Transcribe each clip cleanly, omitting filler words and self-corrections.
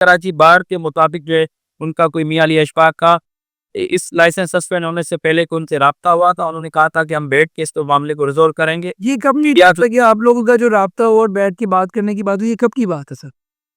कराची बार के मुताबिक जो है उनका कोई मियां अली अशफाक का इस लाइसेंस सस्पेंड होने से पहले को उनसे राब्ता हुआ था। उन्होंने कहा था कि हम बैठ के इस तो मामले को रिजॉल्व करेंगे। ये कब मीडिया था कि आप लोगों का जो राब्ता हुआ और बैठ के बात करने की बात हुई, ये कब की बात है सर?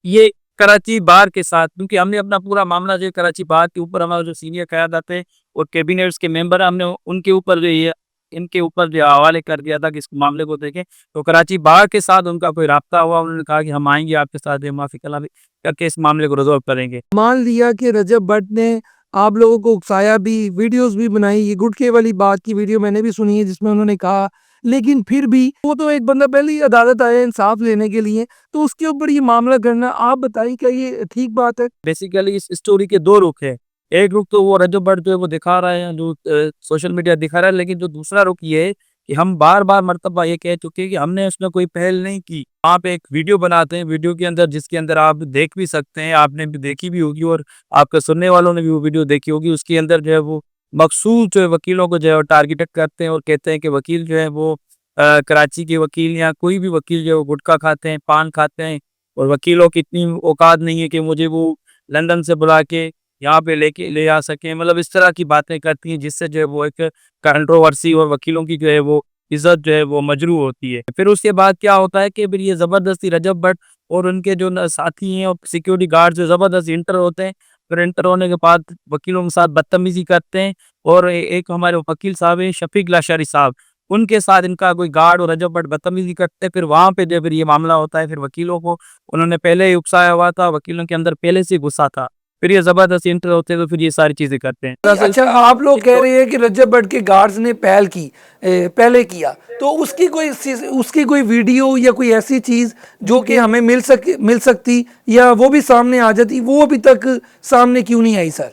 ये कराची बार के साथ, क्योंकि हमने अपना पूरा मामला जो है कराची बार के ऊपर हमारा जो सीनियर क़यादत है और कैबिनेट्स के मेंबर हैं, हमने उनके ऊपर जो ये इनके ऊपर जो हवाले कर दिया था कि इस मामले को देखें। तो कराची बार के साथ उनका कोई राब्ता हुआ, उन्होंने कहा कि हम आएँगे आपके साथ माफ़ी कलामी करके इस मामले को रिज़ॉल्व करेंगे। मान लिया कि रजब भट्ट ने आप लोगों को उकसाया भी, वीडियोस भी बनाई, ये गुटखे वाली बात की वीडियो मैंने भी सुनी है जिसमें उन्होंने कहा, लेकिन फिर भी वो तो एक बंदा पहले ही अदालत आया इंसाफ लेने के लिए, तो उसके ऊपर ये मामला करना, आप बताइए क्या ये ठीक बात है? बेसिकली इस स्टोरी के 2 रुख हैं। एक रुख तो वो रजब भट्ट जो है वो दिखा रहा है, जो सोशल मीडिया दिखा रहा है, लेकिन जो दूसरा रुख ये है कि हम बार-बार मर्तबा ये कह चुके हैं कि हमने उसमें कोई पहल नहीं की। आप एक वीडियो बनाते हैं, वीडियो के अंदर जिसके अंदर आप देख भी सकते हैं, आपने भी देखी भी होगी और आपके सुनने वालों ने भी वो वीडियो देखी होगी। उसके अंदर जो है वो मखसूस जो है वकीलों को जो है वो टारगेटेड करते हैं और कहते हैं कि वकील जो है वो कराची के वकील या कोई भी वकील जो है वो गुटखा खाते हैं, पान खाते हैं और वकीलों की इतनी औकात नहीं है कि मुझे वो लंदन से बुला के यहाँ पे लेके ले आ सकें। मतलब इस तरह की बातें करती हैं जिससे जो है वो एक कंट्रोवर्सी और वकीलों की जो है वो इज़्ज़त जो है वो मजरूह होती है। फिर उसके बाद क्या होता है कि फिर ये ज़बरदस्ती रजब भट्ट और उनके जो साथी हैं और सिक्योरिटी गार्ड जो ज़बरदस्ती इंटर होते हैं। फिर इंटर होने के बाद वकीलों के साथ बदतमीज़ी करते हैं और एक हमारे वकील साहब हैं शफीक लाशारी साहब, उनके साथ इनका कोई गार्ड और रजब भट्ट बदतमीज़ी करते हैं। फिर वहाँ पे जो फिर ये मामला होता है, फिर वकीलों को उन्होंने पहले ही उकसाया हुआ था, वकीलों के अंदर पहले से गुस्सा था। फिर ये ज़बरदस्ती इंटर होते हैं तो फिर ये सारी चीज़ें करते हैं। दरअसल अच्छा, आप लोग कह रहे हैं कि रजब भट्ट के गार्ड्स ने पहल की, पहले किया, तो उसकी कोई वीडियो या कोई ऐसी चीज जो कि हमें मिल सकती या वो भी सामने आ जाती, वो अभी तक सामने क्यों नहीं आई सर?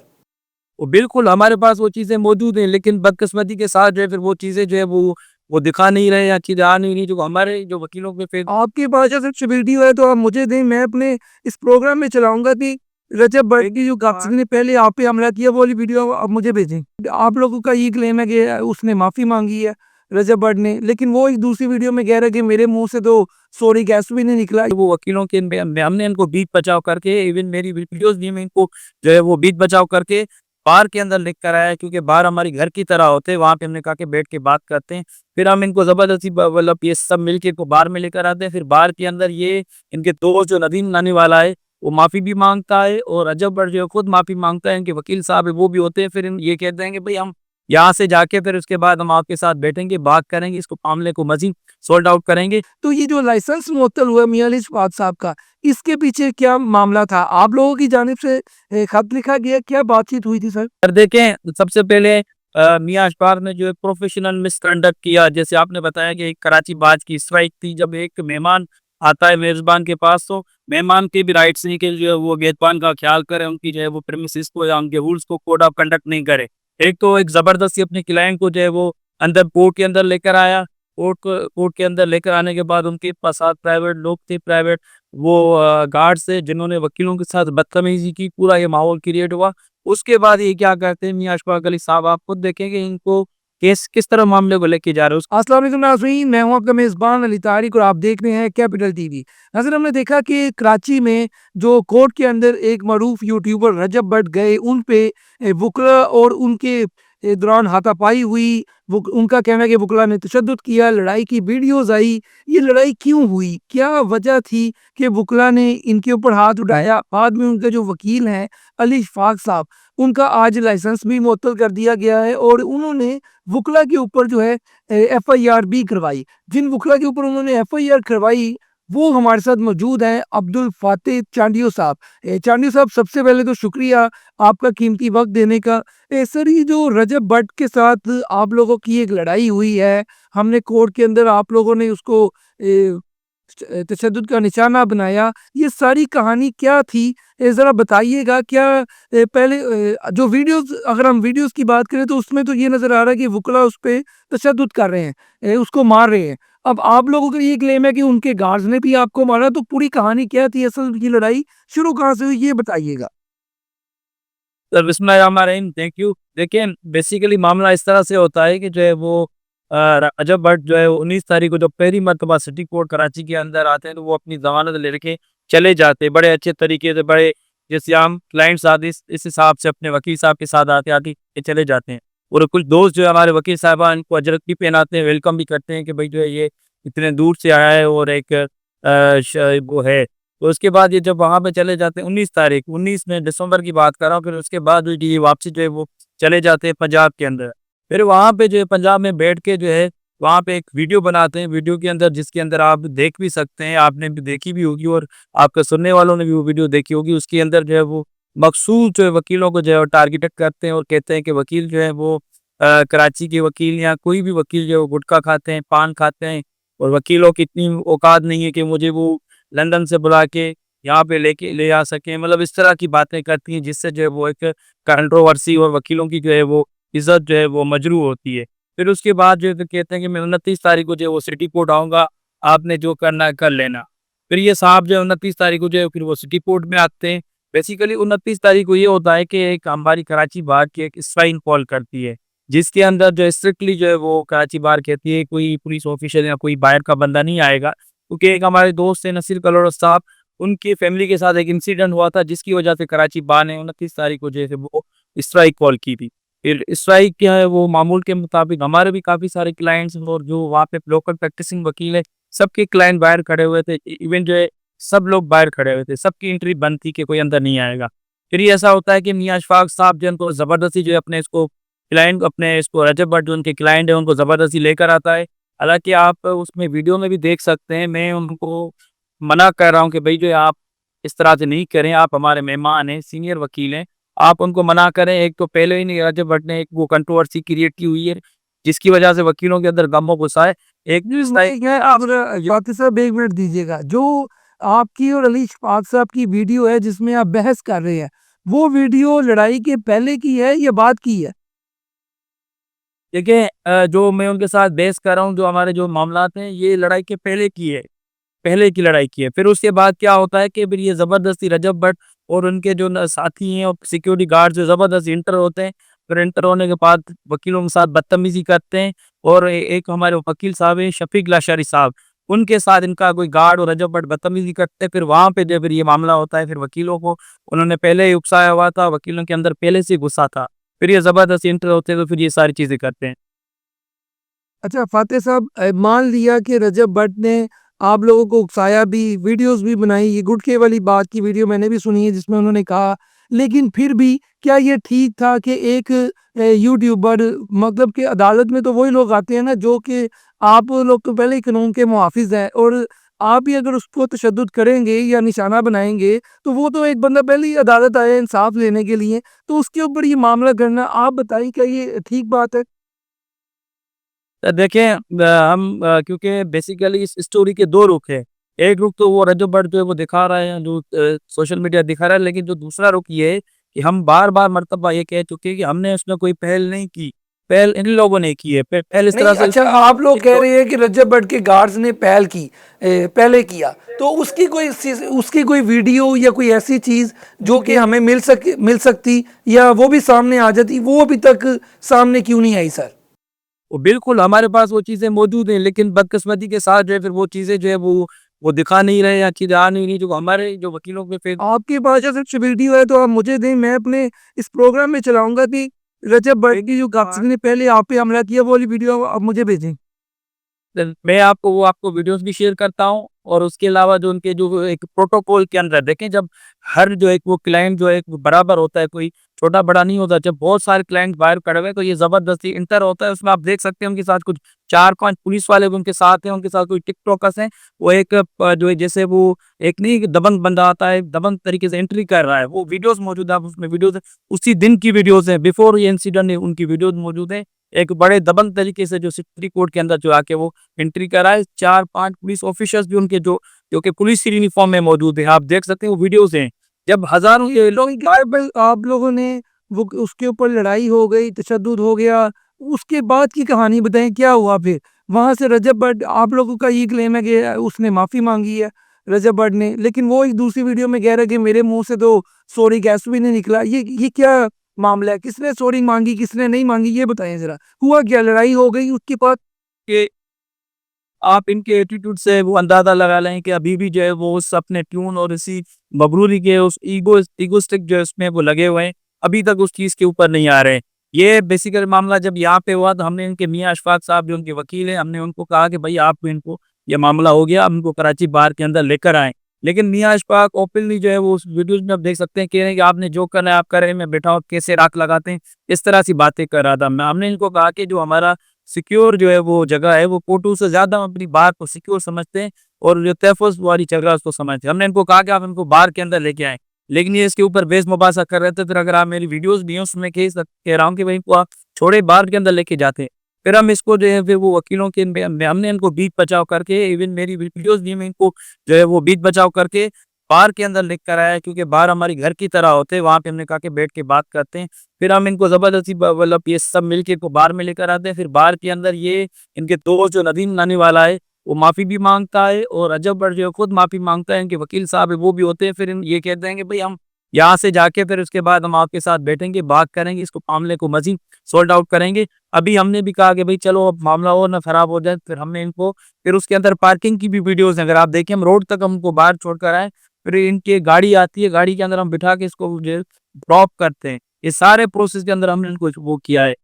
वो बिल्कुल हमारे पास वो चीज़ें मौजूद हैं, लेकिन बदकिस्मती के साथ जो है फिर वो चीज़ें जो है वो दिखा नहीं रहे या चीज़ें आ नहीं रही जो हमारे जो वकीलों पे फिर आपके पास अगर सिर्फ वीडियो है तो आप मुझे दें, मैं अपने इस प्रोग्राम में चलाऊंगा कि रजब भट्ट की जो गार्ड्स ने पहले आप पे हमला किया, वो वाली वीडियो आप मुझे भेजें। आप लोगों का ये क्लेम है कि उसने माफी मांगी है रजब भट्ट ने, लेकिन वो एक दूसरी वीडियो में कह रहा है कि मेरे मुंह से तो सॉरी गैस भी नहीं निकला। वो वकीलों के हमने इनको बीच बचाव करके इवन मेरी वीडियोस भी में इनको जो है वो बीच बचाव करके बार के अंदर लिख कर आया, क्योंकि बार हमारी घर की तरह होते हैं। वहाँ पे हमने कहा कि बैठ के बात करते हैं। फिर हम इनको ज़बरदस्ती मतलब ये सब मिलके इनको बार में लेकर आते हैं। फिर बार के अंदर ये इनके दोस्त जो नदीम नानी वाला है वो माफ़ी भी माँगता है और रजब भट्ट जो है खुद माफ़ी माँगता है। इनके वकील साहब है वो भी होते हैं। फिर ये कहते हैं कि भाई हम यहाँ से जाके फिर उसके बाद हम आपके साथ बैठेंगे, बात करेंगे, इसको मामले को मज़ीद सॉर्ट आउट करेंगे। तो ये जो लाइसेंस मुअत्तल हुआ मियां अली इस्पात साहब का, इसके पीछे क्या मामला था? आप लोगों की जानिब से खत लिखा गया, क्या बातचीत हुई थी सर? पर देखें सबसे पहले मियां अशफाक ने जो है प्रोफेशनल मिसकंडक्ट किया। जैसे आपने बताया कि एक कराची बाज की स्ट्राइक थी, जब एक मेहमान आता है मेजबान के पास तो मेहमान के भी राइट्स नहीं कि जो है वो मेजबान का ख्याल करे, उनकी जो है वो प्रेमिसेस को या उनके रूल्स को कोड ऑफ कंडक्ट नहीं करे। एक तो एक जबरदस्ती अपने क्लाइंट को जो है वो अंदर कोर्ट के अंदर लेकर आया। कोर्ट के अंदर लेकर आने के बाद उनके पास साथ प्राइवेट लोग थे, प्राइवेट वो गार्ड्स थे जिन्होंने वकीलों के साथ बदतमीजी की। पूरा ये माहौल क्रिएट हुआ। उसके बाद ये क्या करते हैं मियां अशफाक अली साहब, आप खुद देखेंगे इनको किस तरह मामले को लेके जा रहे हो। अस्सलाम वालेकुम नाज़रीन, मैं हूं आपका मेज़बान अली तारिक और आप देख रहे हैं कैपिटल टीवी। नाज़रीन, हमने देखा कि कराची में जो कोर्ट के अंदर एक मरूफ यूट्यूबर रजब भट्ट गए, उन पे वकला और उनके दौरान हाथापाई हुई। उनका कहना है कि वकला ने तशद्दुद किया, लड़ाई की वीडियोज़ आई। ये लड़ाई क्यों हुई? क्या वजह थी कि वकला ने इनके ऊपर हाथ उठाया? बाद में उनके जो वकील हैं अली इशफाक साहब, उनका आज लाइसेंस भी मुअत्तल कर दिया गया है और उन्होंने वकला के ऊपर जो है एफआईआर भी करवाई। जिन वकला के ऊपर उन्होंने एफआईआर करवाई, वो हमारे साथ मौजूद हैं अब्दुल फातिह चांडियो साहब। चांडियो साहब, सबसे पहले तो शुक्रिया आपका कीमती वक्त देने का। सर, ये जो रजब भट्ट के साथ आप लोगों की एक लड़ाई हुई है, हमने कोर्ट के अंदर आप लोगों ने उसको तशद्दुद का निशाना बनाया, ये सारी कहानी क्या थी? ज़रा बताइएगा। क्या पहले जो वीडियोज़, अगर हम वीडियोज़ की बात करें तो उसमें तो ये नज़र आ रहा है कि वकला उस पे तशद्दुद कर रहे हैं, उसको मार रहे हैं। अब आप लोगों का ये क्लेम है कि उनके गार्ड्स ने भी आपको मारा, तो पूरी कहानी क्या थी? असल ये लड़ाई शुरू कहाँ से हुई, ये बताइएगा। सर बिस्मिल्लाहिर्रहमानिर्रहीम, थैंक यू। देखिए बेसिकली मामला इस तरह से होता है कि जो है वो रजब भट्ट जो है 19 तारीख को जब पहली मर्तबा सिटी कोर्ट कराची के अंदर आते हैं तो वो अपनी ज़मानत लेके चले जाते हैं बड़े अच्छे तरीके से, बड़े जैसे हम क्लाइंट साथ इस हिसाब से अपने वकील साहब के साथ आते-आते चले जाते हैं। और कुछ दोस्त जो है हमारे वकील साहबान इनको अजरक भी पहनाते हैं, वेलकम भी करते हैं कि भाई जो है ये इतने दूर से आया है और एक वो है। तो उसके बाद ये जब वहाँ पे चले जाते हैं 19 में दिसंबर की बात कर रहा हूँ, फिर उसके बाद ये वापसी जो है वो चले जाते हैं पंजाब के अंदर। फिर वहाँ पे जो है पंजाब में बैठ के जो है वहाँ पे एक वीडियो बनाते हैं, वीडियो के अंदर जिसके अंदर आप देख भी सकते हैं, आपने भी देखी भी होगी और आपके सुनने वालों ने भी वो वीडियो देखी होगी। उसके अंदर जो है वो मखसूस जो है वकीलों को जो है वो टारगेटेड करते हैं और कहते हैं कि वकील जो है वो कराची के वकील या कोई भी वकील जो है वो गुटखा खाते हैं, पान खाते हैं और वकीलों की इतनी औकात नहीं है कि मुझे वो लंदन से बुला के यहाँ पे लेके ले आ सकें। मतलब इस तरह की बातें करती हैं जिससे जो है वो एक कंट्रोवर्सी और वकीलों की जो है वो इज़्ज़त जो है वो मजरूह होती है। फिर उसके बाद जो है फिर कहते हैं कि मैं 29 तारीख को जो है वो सिटी कोर्ट आऊँगा, आपने जो करना है कर लेना। फिर ये साहब जो है 29 तारीख को जो है फिर वो सिटी कोर्ट में आते हैं। बेसिकली 29 तारीख को ये होता है कि एक हमारी कराची बार की एक स्ट्राइक कॉल करती है, जिसके अंदर जो है स्ट्रिक्टली जो है वो कराची बार कहती है कोई पुलिस ऑफिसर या कोई बाहर का बंदा नहीं आएगा। क्योंकि एक हमारे दोस्त हैं नसीर कलोर साहब, उनकी फैमिली के साथ एक इंसिडेंट हुआ था जिसकी वजह से कराची बार ने 29 तारीख को जो है वो स्ट्राइक कॉल की थी। फिर स्ट्राइक क्या है वो मामूल के मुताबिक हमारे भी काफ़ी सारे क्लाइंट्स और जो वहाँ पे लोकल प्रैक्टिसिंग वकील है, सबके क्लाइंट बाहर खड़े हुए थे। इवन जो है सब लोग बाहर खड़े हुए थे, सबकी एंट्री बंद थी कि कोई अंदर नहीं आएगा। फिर ये ऐसा होता है कि मियां अशफाक साहब जो है उनको ज़बरदस्ती जो है अपने इसको रजब भट्ट जो उनके क्लाइंट है उनको ज़बरदस्ती लेकर आता है। हालाँकि आप उसमें वीडियो में भी देख सकते हैं, मैं उनको मना कर रहा हूँ कि भई जो है आप इस तरह से नहीं करें, आप हमारे मेहमान हैं, सीनियर वकील हैं, आप उनको मना करें। एक तो पहले ही नहीं रजब भट्ट ने एक वो कंट्रोवर्सी क्रिएट की हुई है, जिसकी वजह से वकीलों के अंदर गम और गुस्सा है। एक जी, साइ मैं आप फातिह साहब 1 मिनट दीजिएगा। जो आपकी और अली शफ़ाक़ साहब की वीडियो है जिसमें आप बहस कर रहे हैं, वो वीडियो लड़ाई के पहले की है या बाद की है? देखिए जो मैं उनके साथ बहस कर रहा हूँ, जो हमारे जो मामलात हैं, ये लड़ाई के पहले की है। पहले की लड़ाई की है। फिर उसके बाद क्या होता है कि फिर ये ज़बरदस्ती रजब भट्ट और उनके जो साथी हैं और सिक्योरिटी गार्ड जो ज़बरदस्ती इंटर होते हैं। फिर इंटर होने के बाद वकीलों के साथ बदतमीज़ी करते हैं और एक हमारे वकील साहब हैं शफ़ीक लाशारी साहब, उनके साथ इनका कोई गार्ड और रजब भट्ट बदतमीज़ी करते हैं। फिर वहाँ पे जो फिर ये मामला होता है, फिर वकीलों को उन्होंने पहले ही उकसाया हुआ था, वकीलों के अंदर पहले से ही गुस्सा था। फिर ये ज़बरदस्ती इंटर होते हैं, तो फिर ये सारी चीज़ें करते हैं। अच्छा फातिह साहब, मान लिया कि रजब भट्ट ने आप लोगों को उकसाया भी, वीडियोज़ भी बनाई, ये गुटखे वाली बात की वीडियो मैंने भी सुनी है जिसमें उन्होंने कहा, लेकिन फिर भी क्या ये ठीक था कि एक यूट्यूबर, मतलब कि अदालत में तो वही लोग आते हैं ना जो कि आप लोग तो पहले ही कानून के मुहाफ़िज़ हैं, और आप ही अगर उसको तशद्दुद करेंगे या निशाना बनाएँगे, तो वो तो एक बंदा पहले ही अदालत आया है इंसाफ़ लेने के लिए, तो उसके ऊपर ये मामला करना, आप बताइए क्या ये ठीक बात है? देखें हम क्योंकि बेसिकली इस स्टोरी के 2 रुख हैं। एक रुख तो वो रजब भट्ट जो है वो दिखा रहा है, जो सोशल मीडिया दिखा रहा है, लेकिन जो दूसरा रुख ये है कि हम बार-बार मर्तबा ये कह चुके हैं कि हमने उसमें कोई पहल नहीं की। पहल इन लोगों ने की है। पहल इस नहीं, तरह से अच्छा आप लोग कह रहे हैं कि रजब भट्ट के गार्ड्स ने पहल की, पहले किया, तो उसकी कोई वीडियो या कोई ऐसी चीज़ जो कि हमें मिल सकती या वो भी सामने आ जाती, वो अभी तक सामने क्यों नहीं आई सर? वो बिल्कुल हमारे पास वो चीज़ें मौजूद हैं, लेकिन बदकिस्मती के साथ जो है फिर वो चीज़ें जो है वो दिखा नहीं रहे या चीज़ें आ नहीं रही, जो हमारे जो वकीलों पे फिर आपके पास अगर सिर्फ वीडियो है तो आप मुझे दें, मैं अपने इस प्रोग्राम में चलाऊँगा कि रजब भट्ट की जो गार्ड्स ने पहले आप पे हमला किया, वो वाली वीडियो आप मुझे भेजें। मैं आपको वीडियोस भी शेयर करता हूँ और उसके अलावा जो उनके जो एक प्रोटोकॉल के अंदर देखें, जब हर जो एक वो क्लाइंट जो है बराबर होता है, कोई छोटा बड़ा नहीं होता, जब बहुत सारे क्लाइंट बाहर खड़े हुए हैं, तो ये जबरदस्ती इंटर होता है। उसमें आप देख सकते हैं उनके साथ कुछ 4-5 पुलिस वाले भी उनके साथ हैं, उनके साथ कोई टिकटॉकर्स हैं। वो एक जो है जैसे वो एक नहीं दबंग बंदा आता है, दबंग तरीके से एंट्री कर रहा है, वो वीडियोस मौजूद है। आप उसमें वीडियोस उसी दिन की वीडियोस है, बिफोर ये इंसिडेंट है, उनकी वीडियोस मौजूद है। एक बड़े दबंग तरीके से जो सिटी कोर्ट के अंदर जो आके वो एंट्री कराए, 4-5 पुलिस ऑफिसर्स भी उनके जो कि पुलिस की यूनिफ़ॉर्म में मौजूद हैं। आप देख सकते हैं वो वीडियोज़ हैं। जब हज़ारों ये लोग आप लोगों ने वो उसके ऊपर लड़ाई हो गई, तशद्दुद हो गया, उसके बाद की कहानी बताएँ, क्या हुआ फिर? वहाँ से रजब भट्ट, आप लोगों का ये क्लेम है कि उसने माफ़ी माँगी है, रजब भट्ट ने, लेकिन वो एक दूसरी वीडियो में कह रहा है कि मेरे मुँह से तो सॉरी कैसे भी नहीं निकला। ये क्या मामला है? किसने सॉरी माँगी, किसने नहीं माँगी, ये बताएँ ज़रा। हुआ क्या? लड़ाई हो गई उसके बाद? के आप इनके एटीट्यूड से वो अंदाज़ा लगा लें कि अभी भी जो है वो उस अपने ट्यून और इसी मगरूरी के उस ईगोइस्टिक जो है उसमें वो लगे हुए हैं, अभी तक उस चीज़ के ऊपर नहीं आ रहे हैं। ये बेसिकली मामला जब यहाँ पे हुआ तो हमने इनके मियाँ अशफाक साहब जो उनके वकील हैं, हमने उनको कहा कि भई आप इनको ये मामला हो गया, आप इनको कराची बार के अंदर लेकर आएँ। लेकिन मियाँ अशफाक ओपनली जो है वो उस वीडियोज़ में आप देख सकते हैं कह रहे हैं कि आपने जो करना है आप करें, मैं बैठा हूँ कैसे राख लगाते हैं, इस तरह सी बातें कर रहा था। हमने इनको कहा कि जो हमारा सिक्योर जो है वो जगह है, वो कोर्टों से ज़्यादा हम अपनी बात को सिक्योर समझते हैं और जो तहफ़्फ़ुज़ वाली जगह है उसको समझते हैं। हमने इनको कहा कि आप इनको बार के अंदर लेके आएँ, लेकिन ये इसके ऊपर बहस मुबासा कर रहे थे। फिर अगर आप मेरी वीडियोज़ भी हैं उसमें कह रहा हूँ कि भई इनको आप छोड़े बार के अंदर लेके जाते हैं। फिर हम इसको जो है फिर वो वकीलों के हमने इनको बीच बचाव करके इवन मेरी वीडियोज़ भी में इनको जो है वो बीच बचाव करके बार के अंदर लेकर आया क्योंकि बार हमारी घर की तरह होते हैं, वहाँ पे हमने कहा कि बैठ के बात करते हैं। फिर हम इनको ज़बरदस्ती मतलब ये सब मिलके इनको बार में लेकर आते हैं। फिर बार के अंदर ये इनके दोस्त जो नदीम नानी वाला है, वो माफ़ी भी माँगता है और रजब बट जो है खुद माफ़ी माँगता है। इनके वकील साहब है वो भी होते हैं। फिर ये कहते हैं कि भई हम यहाँ से जाके फिर उसके बाद हम आपके साथ बैठेंगे, बात करेंगे, इसको मामले को मज़ीद सॉर्ट आउट करेंगे। अभी हमने भी कहा कि भई चलो अब मामला और ना ख़राब हो जाए। फिर हमने इनको फिर उसके अंदर पार्किंग की भी वीडियोज़ हैं, अगर आप देखें हम रोड तक हमको बाहर छोड़ कर आए। फिर इनकी गाड़ी आती है, गाड़ी के अंदर हम बिठा के इसको जो है ड्रॉप करते हैं। ये सारे प्रोसेस के अंदर हमने इनको वो किया है।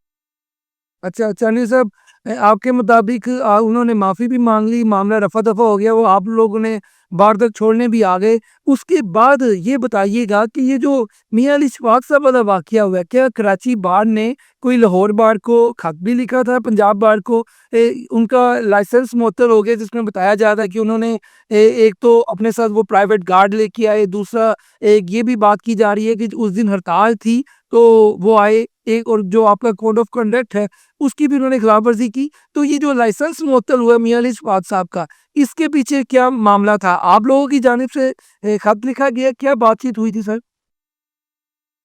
अच्छा, चांदनी साहब आपके मुताबिक उन्होंने माफ़ी भी माँग ली, मामला रफ़ा-दफ़ा हो गया, वो आप लोगों ने बार तक छोड़ने भी आ गए। उसके बाद ये बताइएगा कि ये जो मियाँ अली शफ़ाक साहब वाला वाक़या हुआ है, क्या कराची बार ने कोई लाहौर बार को ख़त भी लिखा था, पंजाब बार को? उनका लाइसेंस मुअत्तल हो गया जिसमें बताया जा रहा है कि उन्होंने एक तो अपने साथ वो प्राइवेट गार्ड लेके आए, दूसरा एक ये भी बात की जा रही है कि उस दिन हड़ताल थी, तो वो आए, एक और जो आपका कोड ऑफ कंडक्ट है उसकी भी उन्होंने खिलाफवर्जी की। तो ये जो लाइसेंस मुअत्तल हुआ मियां अली शफ़ाक साहब का, इसके पीछे क्या मामला था? आप लोगों की जानिब से खत लिखा गया, क्या बातचीत हुई थी सर?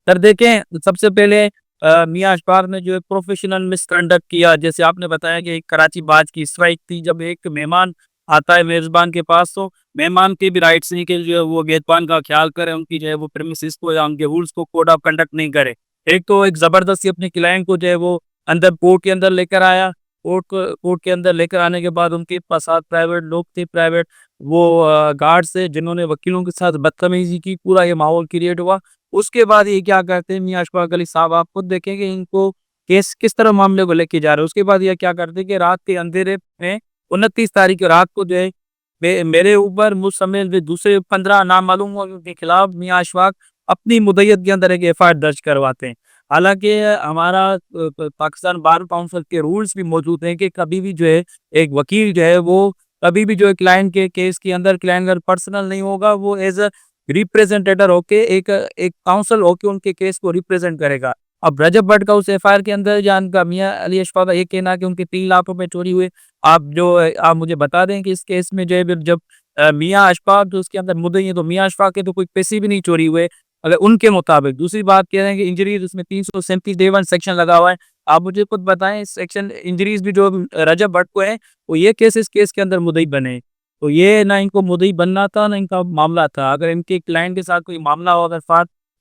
सर देखें, सबसे पहले मियाँ अशफाक ने जो है प्रोफ़ेशनल मिसकंडक्ट किया। जैसे आपने बताया कि एक कराची बाज की स्ट्राइक थी, जब एक मेहमान आता है मेज़बान के पास तो मेहमान के भी राइट्स हैं कि जो है वो मेज़बान का ख़्याल करे, उनकी जो है वो प्रेमिसेस को या उनके रूल्स को कोड ऑफ कंडक्ट नहीं करे। एक तो एक ज़बरदस्ती अपने क्लाइंट को जो है वो अंदर कोर्ट के अंदर लेकर आया। कोर्ट के अंदर लेकर आने के बाद उनके पास 7 प्राइवेट लोग थे, प्राइवेट वो गार्ड्स थे जिन्होंने वकीलों के साथ बदतमीज़ी की, पूरा ये माहौल क्रिएट हुआ। उसके बाद ये क्या करते हैं मियाँ अशफाक अली साहब, आप खुद देखेंगे इनको केस किस तरह मामले को लेके जा रहे हैं। उसके बाद ये क्या करते हैं कि रात के अंधेरे में 29 तारीख की रात को जो है मेरे ऊपर मुझ समेत भी दूसरे 15 नामालूम लोगों के खिलाफ मियाँ अशफाक अपनी मुद्दत के अंदर एक एफआईआर दर्ज करवाते हैं। हालाँकि हमारा पाकिस्तान बार काउंसिल के रूल्स भी मौजूद हैं कि कभी भी जो है एक वकील जो है वो कभी भी जो है क्लाइंट के केस के अंदर क्लाइंट अगर पर्सनल नहीं होगा, वो एज़ अ रिप्रेजेंटेटर होके एक एक काउंसिल होके उनके केस को रिप्रेजेंट करेगा। अब रजब भट्ट का उस एफआईआर के अंदर या उनका मियाँ अली अशफाक का ये कहना है कि उनके 3 लाख रुपए चोरी हुए। आप मुझे बता दें कि इस केस में जो है फिर जब मियाँ अशफाक जो उसके अंदर मुद्दई है, तो मियाँ अशफाक के तो कोई पैसे भी नहीं चोरी हुए, अगर उनके मुताबिक। दूसरी बात कह रहे हैं कि इंजरीज़ उसमें 337 डे 1 सेक्शन लगा हुआ है। आप मुझे खुद बताएँ इस सेक्शन इंजरीज़ भी जो रजब भट्ट को है, वो ये केस इस केस के अंदर मुद्दई बने। तो ये ना इनको मुद्दई बनना था, ना इनका मामला था। अगर इनके क्लाइंट के साथ कोई मामला हो, अगर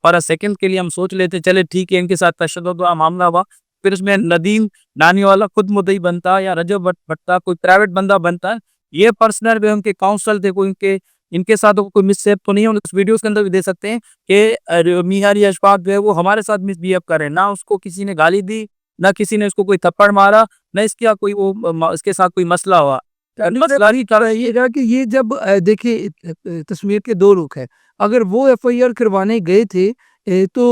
फॉर अ सेकंड के लिए हम सोच लेते चले ठीक है इनके साथ तशद्दुद वाला मामला हुआ, फिर उसमें नदीम नानीवाला खुद मुद्दई बनता या रजब भट्टा कोई प्राइवेट बंदा बनता। ये पर्सनल भी उनके काउंसिल थे, कोई इनके इनके साथ तो कोई मिसशेप तो नहीं है। उस वीडियोज़ के अंदर भी देख सकते हैं कि मियां अली अशफाक जो है वो हमारे साथ मिसबिहेव कर रहे हैं। ना उसको किसी ने गाली दी, ना किसी ने उसको कोई थप्पड़ मारा, ना इसका कोई वो इसके साथ कोई मसला हुआ। मसला ही कर रही है। बताइएगा कि ये जब देखिए तस्वीर के 2 रुख हैं। अगर वो एफआईआर करवाने गए थे तो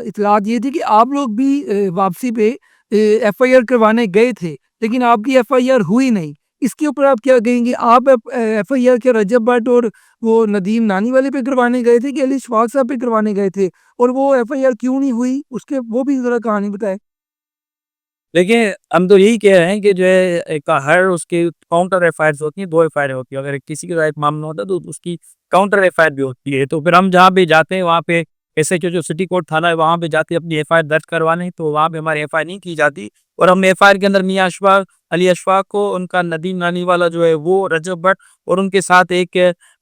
इत्तलात ये थी कि आप लोग भी वापसी पे एफआईआर करवाने गए थे, लेकिन आपकी एफआईआर हुई नहीं। इसके ऊपर आप क्या कहेंगे? आप एफआईआर क्या रजब भट्ट और वो नदीम नानी वाले पे करवाने गए थे कि अली शफ़ाक साहब पे करवाने गए थे? और वो एफआईआर क्यों नहीं हुई? उसके वो भी ज़रा कहानी बताएँ। देखिए, हम तो यही कह रहे हैं कि जो है एक हर उसकी काउंटर एफआईआर्स होती हैं, 2 एफआईआर होती है। अगर किसी के साथ एक मामला होता है तो उसकी काउंटर एफआईआर भी होती है। तो फिर हम जहाँ भी जाते हैं वहाँ पे एसएचओ जो सिटी कोर्ट थाना है वहाँ पे जाके अपनी एफआईआर दर्ज करवाने, तो वहाँ पे हमारी एफआईआर नहीं की जाती और हम एफआईआर के अंदर मियां अशफाक अली अशफाक को, उनका नदीम नानी वाला जो है वो रजब भट्ट, और उनके साथ एक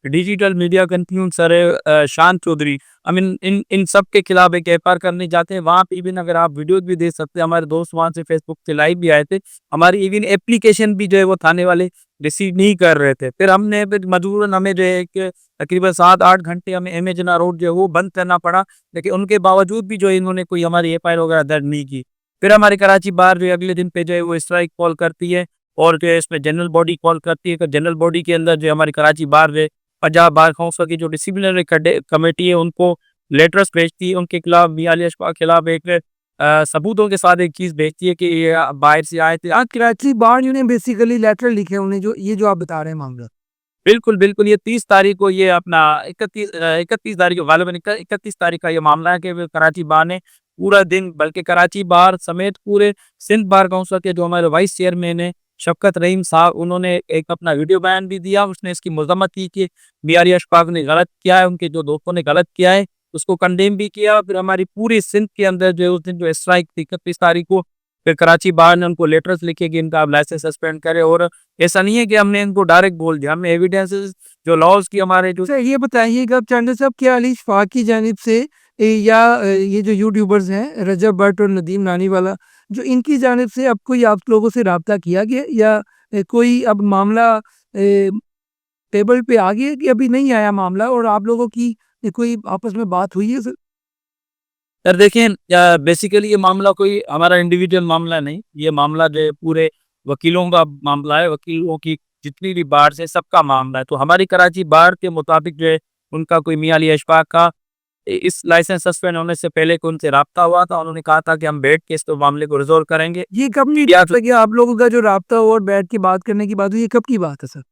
डिजिटल मीडिया कंपनी सर शान चौधरी, हम इन इन सब के खिलाफ एक एफआईआर करने जाते हैं। वहाँ पे इवन अगर आप वीडियोज भी देख सकते हैं, हमारे दोस्त वहाँ से फेसबुक से लाइव भी आए थे। हमारी इवन एप्लीकेशन भी जो है वो थाने वाले रिसीव नहीं कर रहे थे। फिर मजबूरन हमें जो है एक तकरीबन 7-8 घंटे हमें एमेजना रोड जो है वो बंद करना पड़ा, लेकिन उनके बावजूद भी जो है इन्होंने कोई हमारी एफआईआर वगैरह दर्ज नहीं की। फिर हमारी कराची बार जो है अगले दिन पे जो है वो स्ट्राइक कॉल करती है, और जो है इसमें जनरल बॉडी कॉल करती है। तो जनरल बॉडी के अंदर जो हमारी कराची बार जो है, पंजाब बार काउंसिल की जो डिसिप्लिनरी कमेटी है उनको लेटर्स भेजती है, उनके खिलाफ मियां अली अशफाक के खिलाफ एक सबूतों के साथ एक चीज भेजती है कि ये बाहर से आए थे। कराची बार यूनियन बेसिकली लेटर लिखे उन्हें, जो ये जो आप बता रहे हैं मामला। बिल्कुल, बिल्कुल, ये 30 तारीख को ये अपना 31 तारीख को गालिबन 31 तारीख का ये मामला है कि वो कराची बार ने पूरा दिन, बल्कि कराची बार समेत पूरे सिंध बार काउंसिल के जो हमारे वाइस चेयरमैन है शफकत रहीम साहब, उन्होंने एक अपना वीडियो बयान भी दिया। उसने इसकी मज़म्मत की कि मियां अली अशफाक ने गलत किया है, उनके जो दोस्तों ने गलत किया है, उसको कंडेम भी किया। फिर हमारी पूरी सिंध के अंदर जो है उस दिन जो स्ट्राइक थी 31 तारीख को, फिर कराची बार ने उनको लेटर्स लिखे कि इनका आप लाइसेंस सस्पेंड करें। और ऐसा नहीं है कि हमने इनको डायरेक्ट बोल दिया, हमने एविडेंसेस जो लॉज की हमारे जो अच्छा, ये बताइएगा चंदे साहब, क्या अली शफाक की जानिब से या ये जो यूट्यूबर्स हैं रजब भट्ट और नदीम नानी वाला, जो इनकी जानिब से अब कोई आप लोगों से राब्ता किया गया, या कोई अब मामला टेबल पे आ गया कि अभी नहीं आया मामला, और आप लोगों की कोई आपस में बात हुई है सर? सर देखिए, बेसिकली ये मामला कोई हमारा इंडिविजुअल मामला नहीं, ये मामला जो है पूरे वकीलों का मामला है, वकीलों की जितनी भी बार से सबका मामला है। तो हमारी कराची बार के मुताबिक जो है उनका कोई मियां अली अशफाक का इस लाइसेंस सस्पेंड होने से पहले को उनसे राब्ता हुआ था। उन्होंने कहा था कि हम बैठ के इस तो मामले को रिजोल्व करेंगे। ये कब नहीं या लगे आप लोगों का जो राब्ता हुआ और बैठ के बात करने की बात हुई, ये कब की बात है सर?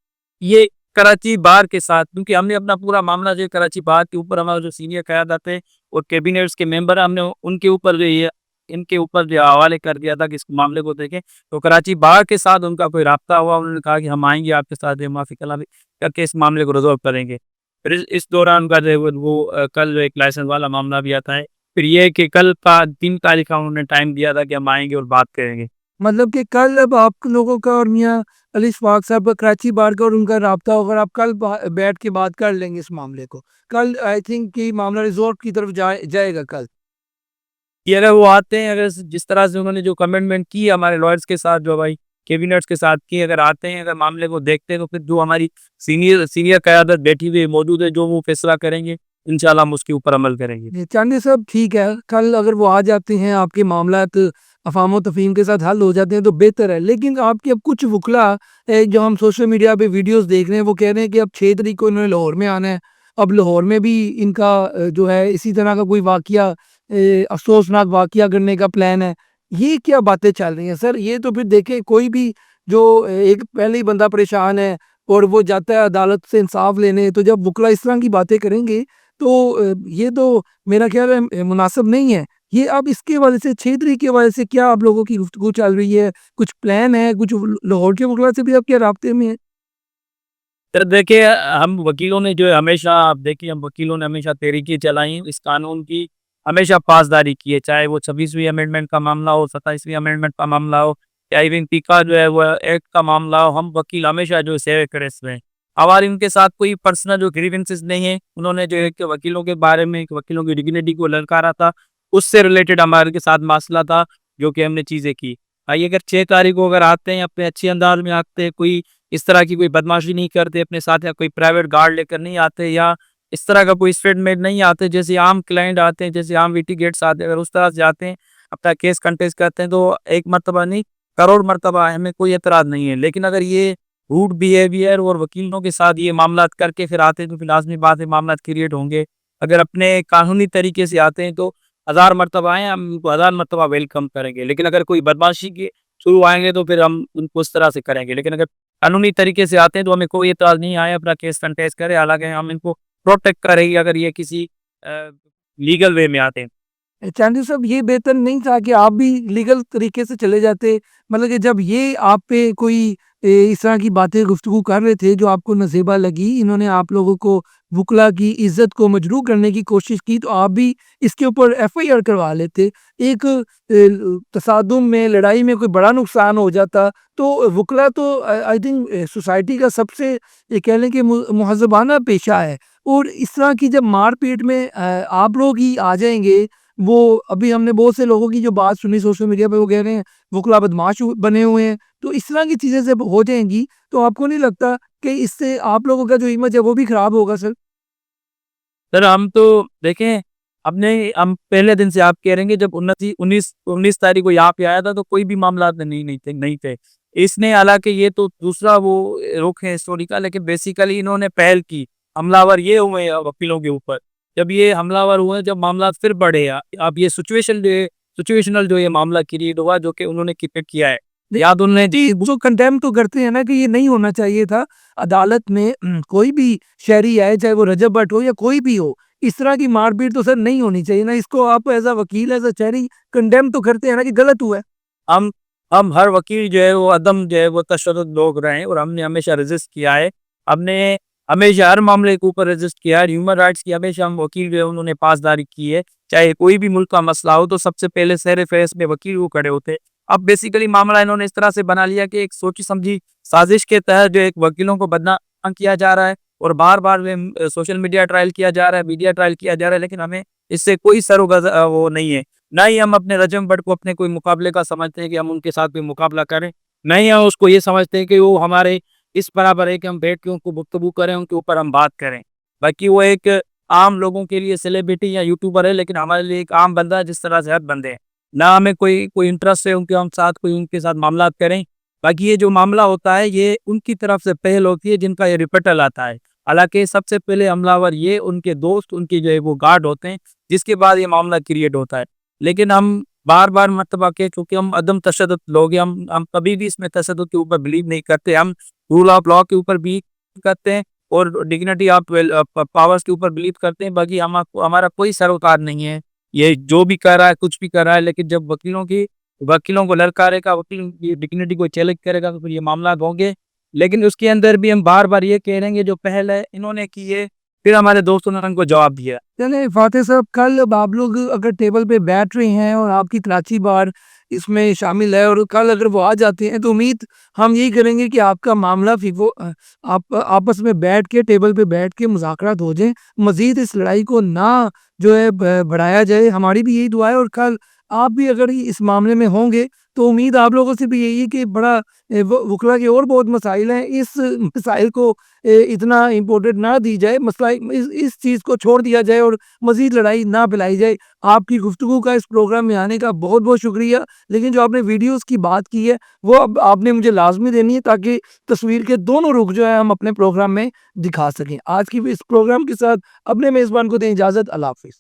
ये कराची बार के साथ, क्योंकि हमने अपना पूरा मामला जो है कराची बार के ऊपर, हमारे जो सीनियर क़यादत है और कैबिनेट्स के मेंबर हैं, हमने उनके ऊपर जो ये इनके ऊपर जो हवाले कर दिया था कि इस मामले को देखें। तो कराची बार के साथ उनका कोई राब्ता हुआ, उन्होंने कहा कि हम आएंगे आपके साथ माफी कलामी करके इस मामले को रिजॉल्व करेंगे। फिर इस दौरान उनका जो है वो कल जो एक लाइसेंस वाला मामला भी आता है। फिर ये है कि कल का 3 तारीख का उन्होंने टाइम दिया था कि हम आएंगे और बात करेंगे। मतलब कि कल अब आप लोगों का और मियाँ अली शफाक साहब का कराची बार का और उनका राब्ता होगा, और आप कल बैठ के बात कर लेंगे इस मामले को। कल आई थिंक कि मामला रिजॉल्व की तरफ जाएगा कल। कि अगर वो आते हैं, अगर जिस तरह से उन्होंने जो कमिटमेंट की हमारे लॉयर्स के साथ, जो भाई कैबिनेट्स के साथ की, अगर आते हैं, अगर मामले को देखते हैं, तो फिर जो हमारी सीनियर सीनियर क़यादत बैठी हुई मौजूद है, जो वो फैसला करेंगे, इंशाल्लाह हम उसके ऊपर अमल करेंगे। ये चांदी साहब ठीक है, कल अगर वो आ जाते हैं, आपके मामलात अफ़ाम तफ़हीम के साथ हल हो जाते हैं तो बेहतर है। लेकिन आपके अब कुछ वकला जो हम सोशल मीडिया पे वीडियोस देख रहे हैं, वो कह रहे हैं कि अब 6 तारीख को इन्होंने लाहौर में आना है। अब लाहौर में भी इनका जो है इसी तरह का कोई वाक़या, अफ़सोसनाक वाक़या करने का प्लान है। ये क्या बातें चल रही हैं सर? ये तो फिर देखें, कोई भी जो एक पहले ही बंदा परेशान है और वो जाता है अदालत से इंसाफ लेने, तो जब वकला इस तरह की बातें करेंगे तो ये तो मेरा ख्याल है मुनासिब नहीं है। ये अब इसके वजह से 6 तारीख की वजह से क्या आप लोगों की गुफ्तगू चल रही है? कुछ प्लान है? कुछ लाहौर के वकला से भी आप क्या राब्ते में हैं? सर देखिए, हम वकीलों ने जो है हमेशा, आप देखिए, हम वकीलों ने हमेशा तहरीकें चलाई, इस कानून की हमेशा पासदारी की है, चाहे वो 26वीं अमेंडमेंट का मामला हो, 27वीं अमेंडमेंट का मामला हो, या इवन पीका जो है वो एक्ट का मामला हो, हम वकील हमेशा जो है सेवे करे इसमें। हमारी उनके साथ कोई पर्सनल जो ग्रीवेंसेस नहीं है। उन्होंने जो है कि वकीलों के बारे में, वकीलों की डिग्निटी को ललकारा था, उससे रिलेटेड हमारे के साथ मसला था, जो कि हमने चीज़ें की। भाई अगर 6 तारीख को अगर आते हैं, अपने अच्छे अंदाज में आते हैं, कोई इस तरह की कोई बदमाशी नहीं करते अपने साथ, या कोई प्राइवेट गार्ड लेकर नहीं आते, या इस तरह का कोई स्टेटमेंट नहीं आते, जैसे आम क्लाइंट आते हैं, जैसे आम लिटिगेट्स आते हैं, अगर उस तरह से आते हैं, अपना केस कंटेस्ट करते हैं, तो एक मर्तबा नहीं, करोड़ मर्तबा हमें कोई एतराज़ नहीं है। लेकिन अगर ये रूड बिहेवियर और वकीलों के साथ ये मामलात करके फिर आते हैं, तो फिर लाज़मी बात है मामलात क्रिएट होंगे। अगर अपने कानूनी तरीके से आते हैं, तो हज़ार मर्तबा आएँ, हम उनको हज़ार मर्तबा वेलकम करेंगे। लेकिन अगर कोई बदमाशी के थ्रू आएँगे, तो फिर हम उनको उस तरह से करेंगे। लेकिन अगर कानूनी तरीके से आते हैं, तो हमें कोई एतराज़ नहीं आया, अपना केस कंटेस्ट करें, हालाँकि हम इनको प्रोटेक्ट करेंगे अगर ये किसी लीगल वे में आते हैं। चांदी साहब, ये बेहतर नहीं था कि आप भी लीगल तरीके से चले जाते? मतलब कि जब ये आप पे कोई इस तरह की बातें गुफ्तगू कर रहे थे जो आपको नसेबा लगी, इन्होंने आप लोगों को वुकला की इज़्ज़त को मजरूह करने की कोशिश की, तो आप भी इसके ऊपर एफआईआर करवा लेते। एक तसादुम में, लड़ाई में कोई बड़ा नुकसान हो जाता, तो वुकला तो आई थिंक सोसाइटी का सबसे ये कह लें कि मुहज़्ज़बाना पेशा है। और इस तरह की जब मार-पीट में आप लोग ही आ जाएँगे, वो अभी हमने बहुत से लोगों की जो बात सुनी सोशल मीडिया पे, वो कह रहे हैं वुकला बदमाश बने हुए हैं। तो इस तरह की चीज़ें जब हो जाएँगी, तो आपको नहीं लगता कि इससे आप लोगों का जो इमेज है वो भी खराब होगा सर? सर हम तो देखें, अपने हम पहले दिन से आप कह रहे हैं कि जब 19 तारीख को यहाँ पे आया था तो कोई भी मामला नहीं थे। इसने हालाँकि ये तो दूसरा वो रुख है स्टोरी का, लेकिन बेसिकली इन्होंने पहल की। हमलावर ये हुए हैं वकीलों के ऊपर। जब ये हमलावर हुए, जब मामला फिर बढ़े, अब ये सिचुएशनल जो ये मामला क्रिएट हुआ जो कि उन्होंने क्रिएट किया है। या तो उन्होंने जी, वो कंडेम तो करते हैं ना कि ये नहीं होना चाहिए था। अदालत में कोई भी शहरी आए, चाहे वो रजब भट्ट हो या कोई भी हो, इस तरह की मार-पीट तो सर नहीं होनी चाहिए ना। इसको आप एज़ अ वकील, एज़ अ शहरी कंडेम तो करते हैं ना कि गलत हुआ है। हम हम हर वकील जो है वो अदम जो है वो तशद्दुद लोग रहे हैं और हमने हमेशा रेज़िस्ट किया है। हमने हमेशा हर मामले के ऊपर रेज़िस्ट किया है। ह्यूमन राइट्स की हमेशा हम वकील जो है उन्होंने पासदारी की है। चाहे कोई भी मुल्क का मसला हो तो सबसे पहले सर-ए-फ़हरिस्त में वकील वो खड़े होते हैं। अब बेसिकली मामला इन्होंने इस तरह से बना लिया कि एक सोची-समझी साज़िश के तहत जो एक वकीलों को बदनाम किया जा रहा है और बार-बार सोशल मीडिया ट्रायल किया जा रहा है, मीडिया ट्रायल किया जा रहा है, लेकिन हमें इससे कोई वो नहीं है। ना ही हम अपने रजम भट्ट को अपने कोई मुकाबले का समझते हैं कि हम उनके साथ कोई मुकाबला करें। ना ही हम उसको ये समझते हैं कि वो हमारे इस बराबर है कि हम बैठ के उनको गुफ्तगू करें, उनके ऊपर हम बात करें। बाकी वो एक आम लोगों के लिए सेलिब्रिटी या यूट्यूबर है, लेकिन हमारे लिए एक आम बंदा है जिस तरह से हर बंदे हैं। ना हमें कोई कोई इंटरेस्ट है उनके साथ मामलात करें। बाकी ये जो मामला होता है ये उनकी तरफ से पहल होती है जिनका ये रिपीटल आता है। हालाँकि सबसे पहले हमलावर ये, उनके दोस्त, उनके जो है वो गार्ड होते हैं, जिसके बाद ये मामला क्रिएट होता है। लेकिन हम बार-बार मर्तबा के क्योंकि हम अदम तशद्दुद लोग हैं, हम कभी भी इसमें तशद्दुद के ऊपर बिलीव नहीं करते। हम रूल ऑफ लॉ के ऊपर बिलीव करते हैं और डिग्निटी ऑफ पावर्स के ऊपर बिलीव करते हैं। बाकी हमारा कोई सरोकार नहीं है। ये जो भी कर रहा है, कुछ भी कर रहा है, लेकिन जब वकीलों को ललकारेगा, वकील की डिग्निटी को चैलेंज करेगा तो फिर ये मामलात होंगे। लेकिन उसके अंदर भी हम बार-बार ये कह रहे हैं, जो पहल है इन्होंने की है, फिर हमारे दोस्तों ने उनको जवाब दिया। चलें फ़ातिह साहब, कल अब आप लोग अगर टेबल पे बैठ रहे हैं और आपकी कराची बार इसमें शामिल है और कल अगर वो आ जाते हैं, तो उम्मीद हम यही करेंगे कि आपका मामला आप आपस में बैठ के, टेबल पे बैठ के मुज़ाकरात हो जाएँ। मज़ीद इस लड़ाई को ना जो है बढ़ाया जाए, हमारी भी यही दुआ है। और कल आप भी अगर इस मामले में होंगे, तो उम्मीद आप लोगों से भी यही है कि बड़ा वकला के और बहुत मसाइल हैं, इस मसाइल को इतना इम्पोर्टेंट ना दी जाए, मसला इस चीज़ को छोड़ दिया जाए और मज़ीद लड़ाई ना फैलाई जाए। आपकी गुफ्तगू का, इस प्रोग्राम में आने का बहुत-बहुत शुक्रिया। लेकिन जो आपने वीडियोज़ की बात की है, वो अब आपने मुझे लाज़मी देनी है ताकि तस्वीर के दोनों रुख जो है हम अपने प्रोग्राम में दिखा सकें। आज की इस प्रोग्राम के साथ अपने मेज़बान को दें इजाज़त। अल्लाह हाफ़िज़।